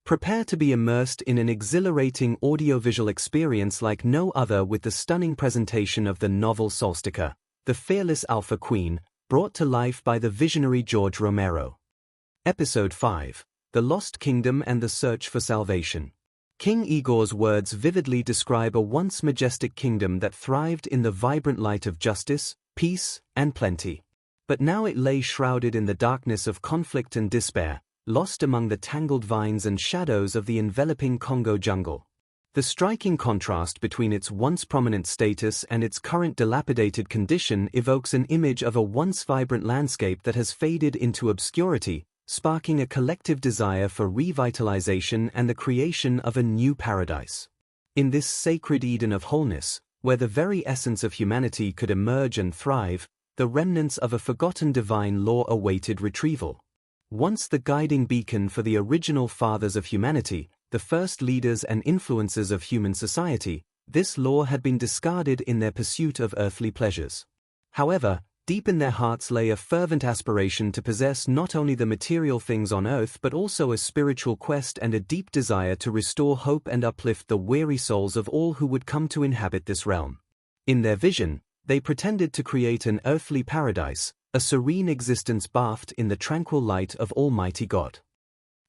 Prepare to be immersed in an exhilarating audiovisual experience like no other with the stunning presentation of the novel Solstika, the fearless Alpha Queen, brought to life by the visionary George Romero. Episode 5: The Lost Kingdom and the Search for Salvation. King Igor's words vividly describe a once majestic kingdom that thrived in the vibrant light of justice, peace, and plenty. But now it lay shrouded in the darkness of conflict and despair, lost among the tangled vines and shadows of the enveloping Congo jungle. The striking contrast between its once prominent status and its current dilapidated condition evokes an image of a once vibrant landscape that has faded into obscurity, sparking a collective desire for revitalization and the creation of a new paradise. In this sacred Eden of wholeness, where the very essence of humanity could emerge and thrive, the remnants of a forgotten divine law awaited retrieval. Once the guiding beacon for the original fathers of humanity, the first leaders and influencers of human society, this law had been discarded in their pursuit of earthly pleasures. However, deep in their hearts lay a fervent aspiration to possess not only the material things on earth but also a spiritual quest and a deep desire to restore hope and uplift the weary souls of all who would come to inhabit this realm. In their vision, they pretended to create an earthly paradise, a serene existence bathed in the tranquil light of Almighty God.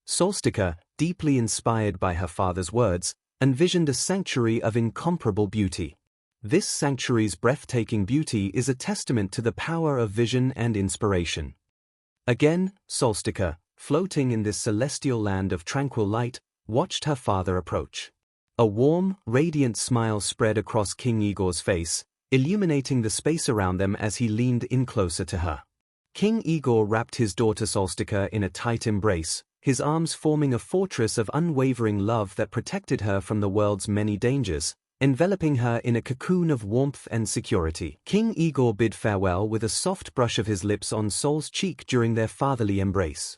Solstika, deeply inspired by her father's words, envisioned a sanctuary of incomparable beauty. This sanctuary's breathtaking beauty is a testament to the power of vision and inspiration. Again, Solstika, floating in this celestial land of tranquil light, watched her father approach. A warm, radiant smile spread across King Igor's face, illuminating the space around them as he leaned in closer to her. King Igor wrapped his daughter Solstika in a tight embrace, his arms forming a fortress of unwavering love that protected her from the world's many dangers, enveloping her in a cocoon of warmth and security. King Igor bid farewell with a soft brush of his lips on Sol's cheek during their fatherly embrace.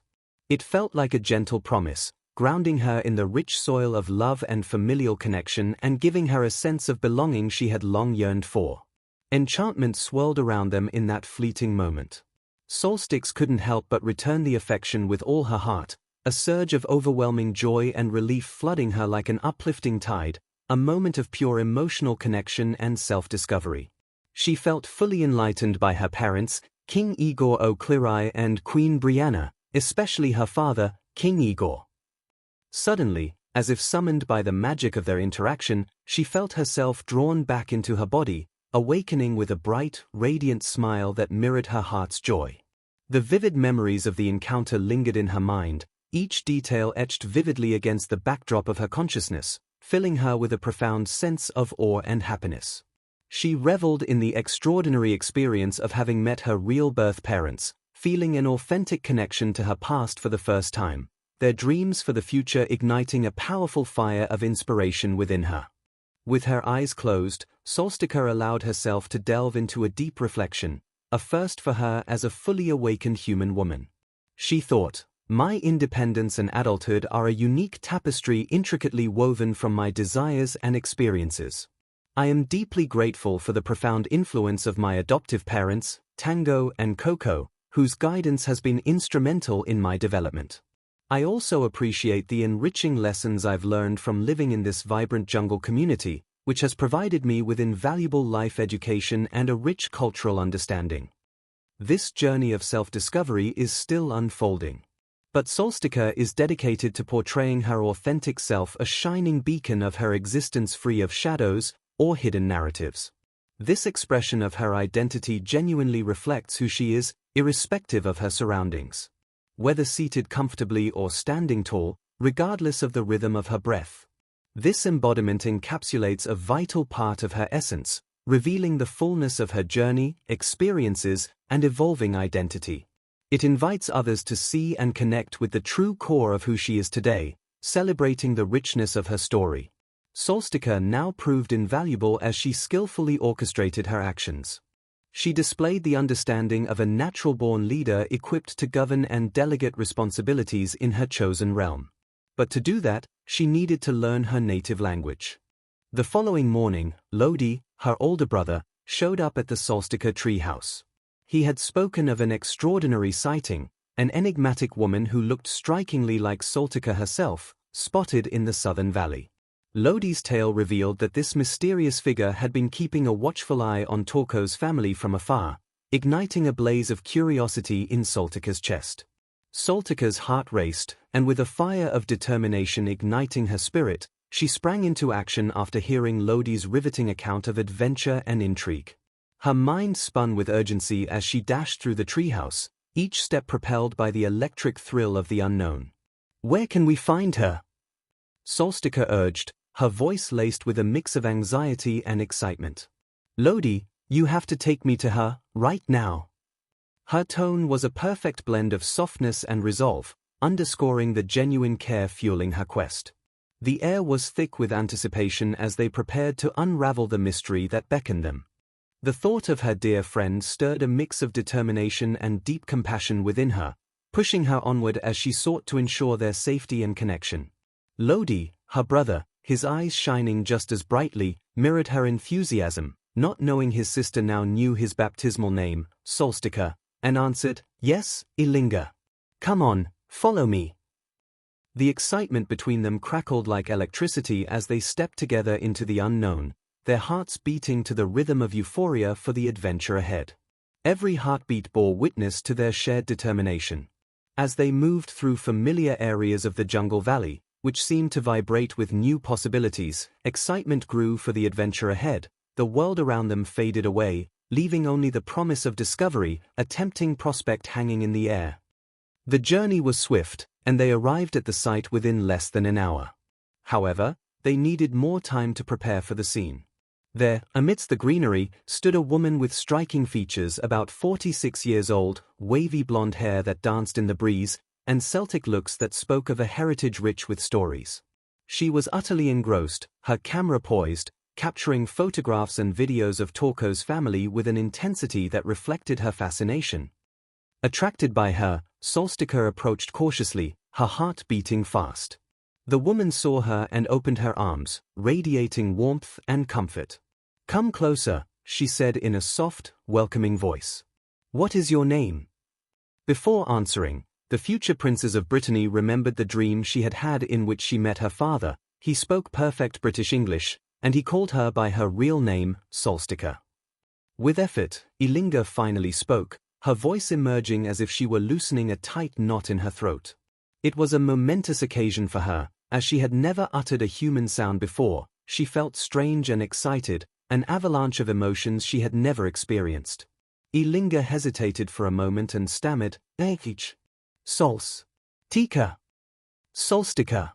It felt like a gentle promise, grounding her in the rich soil of love and familial connection and giving her a sense of belonging she had long yearned for. Enchantment swirled around them in that fleeting moment. Solstika couldn't help but return the affection with all her heart, a surge of overwhelming joy and relief flooding her like an uplifting tide, a moment of pure emotional connection and self-discovery. She felt fully enlightened by her parents, King Igor O'Clery and Queen Brianna, especially her father, King Igor. Suddenly, as if summoned by the magic of their interaction, she felt herself drawn back into her body, awakening with a bright, radiant smile that mirrored her heart's joy. The vivid memories of the encounter lingered in her mind, each detail etched vividly against the backdrop of her consciousness, filling her with a profound sense of awe and happiness. She reveled in the extraordinary experience of having met her real birth parents, feeling an authentic connection to her past for the first time, their dreams for the future igniting a powerful fire of inspiration within her. With her eyes closed, Solstika allowed herself to delve into a deep reflection, a first for her as a fully awakened human woman. She thought, "My independence and adulthood are a unique tapestry intricately woven from my desires and experiences. I am deeply grateful for the profound influence of my adoptive parents, Tango and Coco, whose guidance has been instrumental in my development. I also appreciate the enriching lessons I've learned from living in this vibrant jungle community, which has provided me with invaluable life education and a rich cultural understanding." This journey of self-discovery is still unfolding. But Solstika is dedicated to portraying her authentic self, a shining beacon of her existence free of shadows or hidden narratives. This expression of her identity genuinely reflects who she is, irrespective of her surroundings. Whether seated comfortably or standing tall, regardless of the rhythm of her breath. This embodiment encapsulates a vital part of her essence, revealing the fullness of her journey, experiences, and evolving identity. It invites others to see and connect with the true core of who she is today, celebrating the richness of her story. Solstika now proved invaluable as she skillfully orchestrated her actions. She displayed the understanding of a natural-born leader equipped to govern and delegate responsibilities in her chosen realm. But to do that, she needed to learn her native language. The following morning, Lodi, her older brother, showed up at the Solstika treehouse. He had spoken of an extraordinary sighting, an enigmatic woman who looked strikingly like Solstika herself, spotted in the southern valley. Lodi's tale revealed that this mysterious figure had been keeping a watchful eye on Torko's family from afar, igniting a blaze of curiosity in Solstika's chest. Solstika's heart raced, and with a fire of determination igniting her spirit, she sprang into action after hearing Lodi's riveting account of adventure and intrigue. Her mind spun with urgency as she dashed through the treehouse, each step propelled by the electric thrill of the unknown. "Where can we find her?" Solstika urged, her voice laced with a mix of anxiety and excitement. "Lodi, you have to take me to her, right now." Her tone was a perfect blend of softness and resolve, underscoring the genuine care fueling her quest. The air was thick with anticipation as they prepared to unravel the mystery that beckoned them. The thought of her dear friend stirred a mix of determination and deep compassion within her, pushing her onward as she sought to ensure their safety and connection. Lodi, her brother, his eyes shining just as brightly, mirrored her enthusiasm, not knowing his sister now knew his baptismal name, Solstika, and answered, "Yes, Ilinga. Come on, follow me." The excitement between them crackled like electricity as they stepped together into the unknown, their hearts beating to the rhythm of euphoria for the adventure ahead. Every heartbeat bore witness to their shared determination. As they moved through familiar areas of the jungle valley, which seemed to vibrate with new possibilities, excitement grew for the adventure ahead. The world around them faded away, leaving only the promise of discovery, a tempting prospect hanging in the air. The journey was swift, and they arrived at the site within less than an hour. However, they needed more time to prepare for the scene. There, amidst the greenery, stood a woman with striking features about 46 years old, wavy blonde hair that danced in the breeze, and Celtic looks that spoke of a heritage rich with stories. She was utterly engrossed, her camera poised, capturing photographs and videos of Torko's family with an intensity that reflected her fascination. Attracted by her, Solstika approached cautiously, her heart beating fast. The woman saw her and opened her arms, radiating warmth and comfort. "Come closer," she said in a soft, welcoming voice. "What is your name?" Before answering, the future Princess of Brittany remembered the dream she had had in which she met her father. He spoke perfect British English, and he called her by her real name, Solstika. With effort, Ilinga finally spoke, her voice emerging as if she were loosening a tight knot in her throat. It was a momentous occasion for her, as she had never uttered a human sound before. She felt strange and excited, an avalanche of emotions she had never experienced. Ilinga hesitated for a moment and stammered, Solstika. Solstika.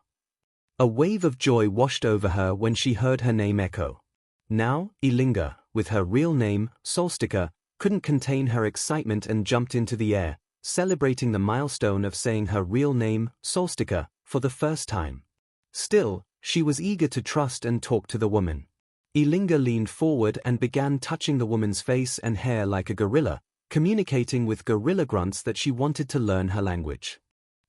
A wave of joy washed over her when she heard her name echo. Now, Ilinga, with her real name, Solstika, couldn't contain her excitement and jumped into the air, celebrating the milestone of saying her real name, Solstika, for the first time. Still, she was eager to trust and talk to the woman. Ilinga leaned forward and began touching the woman's face and hair like a gorilla, communicating with gorilla grunts that she wanted to learn her language.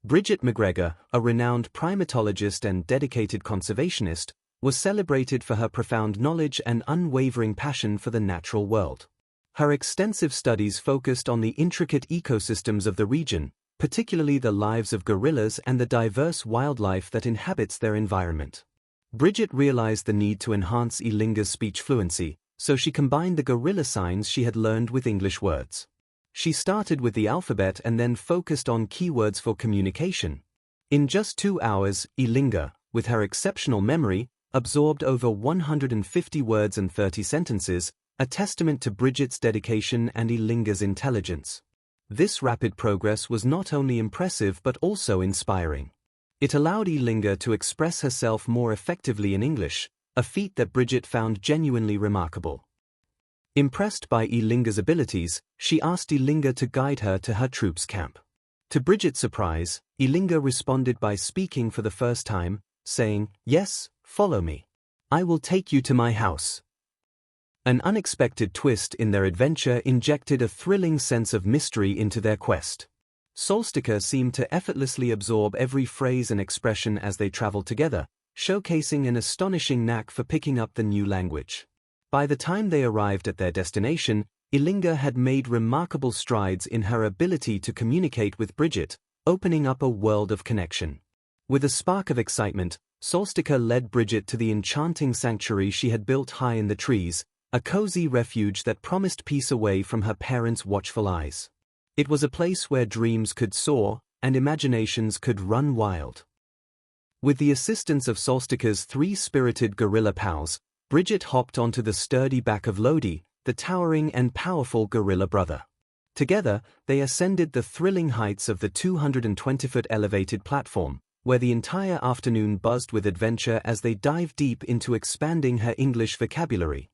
Bridget McGregor, a renowned primatologist and dedicated conservationist, was celebrated for her profound knowledge and unwavering passion for the natural world. Her extensive studies focused on the intricate ecosystems of the region, particularly the lives of gorillas and the diverse wildlife that inhabits their environment. Bridget realized the need to enhance Ilinga's speech fluency, so she combined the gorilla signs she had learned with English words. She started with the alphabet and then focused on keywords for communication. In just 2 hours, Ilinga, with her exceptional memory, absorbed over 150 words and 30 sentences, a testament to Bridget's dedication and Ilinga's intelligence. This rapid progress was not only impressive but also inspiring. It allowed Ilinga to express herself more effectively in English, a feat that Bridget found genuinely remarkable. Impressed by Ilinga's abilities, she asked Ilinga to guide her to her troops' camp. To Bridget's surprise, Ilinga responded by speaking for the first time, saying, "Yes, follow me. I will take you to my house." An unexpected twist in their adventure injected a thrilling sense of mystery into their quest. Solstika seemed to effortlessly absorb every phrase and expression as they traveled together, showcasing an astonishing knack for picking up the new language. By the time they arrived at their destination, Ilinga had made remarkable strides in her ability to communicate with Bridget, opening up a world of connection. With a spark of excitement, Solstika led Bridget to the enchanting sanctuary she had built high in the trees, a cozy refuge that promised peace away from her parents' watchful eyes. It was a place where dreams could soar and imaginations could run wild. With the assistance of Solstika's 3 spirited gorilla pals, Bridget hopped onto the sturdy back of Lodi, the towering and powerful gorilla brother. Together, they ascended the thrilling heights of the 220-foot elevated platform, where the entire afternoon buzzed with adventure as they dived deep into expanding her English vocabulary.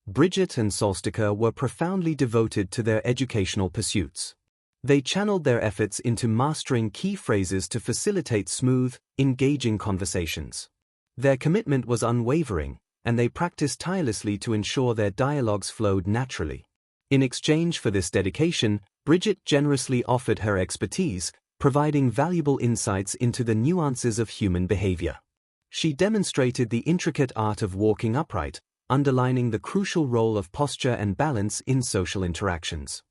Bridget and Solstika were profoundly devoted to their educational pursuits. They channeled their efforts into mastering key phrases to facilitate smooth, engaging conversations. Their commitment was unwavering, and they practiced tirelessly to ensure their dialogues flowed naturally. In exchange for this dedication, Bridget generously offered her expertise, providing valuable insights into the nuances of human behavior. She demonstrated the intricate art of walking upright, underlining the crucial role of posture and balance in social interactions.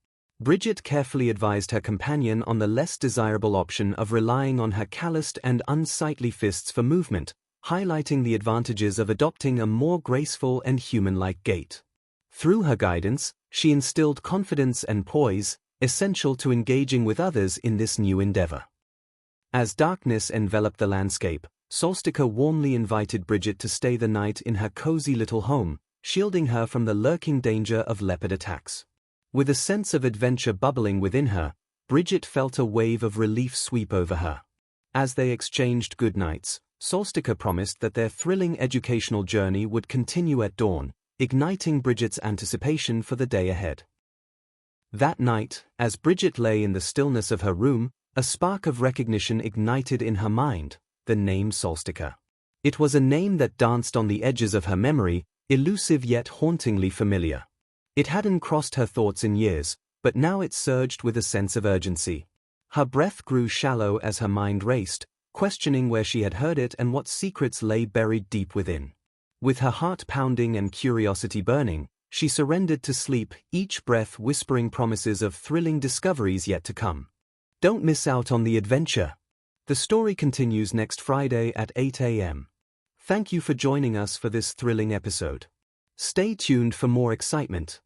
Bridget carefully advised her companion on the less desirable option of relying on her calloused and unsightly fists for movement, highlighting the advantages of adopting a more graceful and human-like gait. Through her guidance, she instilled confidence and poise, essential to engaging with others in this new endeavor. As darkness enveloped the landscape, Solstika warmly invited Bridget to stay the night in her cozy little home, shielding her from the lurking danger of leopard attacks. With a sense of adventure bubbling within her, Bridget felt a wave of relief sweep over her. As they exchanged goodnights, Solstika promised that their thrilling educational journey would continue at dawn, igniting Bridget's anticipation for the day ahead. That night, as Bridget lay in the stillness of her room, a spark of recognition ignited in her mind: the name Solstika. It was a name that danced on the edges of her memory, elusive yet hauntingly familiar. It hadn't crossed her thoughts in years, but now it surged with a sense of urgency. Her breath grew shallow as her mind raced, questioning where she had heard it and what secrets lay buried deep within. With her heart pounding and curiosity burning, she surrendered to sleep, each breath whispering promises of thrilling discoveries yet to come. Don't miss out on the adventure. The story continues next Friday at 8 a.m. Thank you for joining us for this thrilling episode. Stay tuned for more excitement.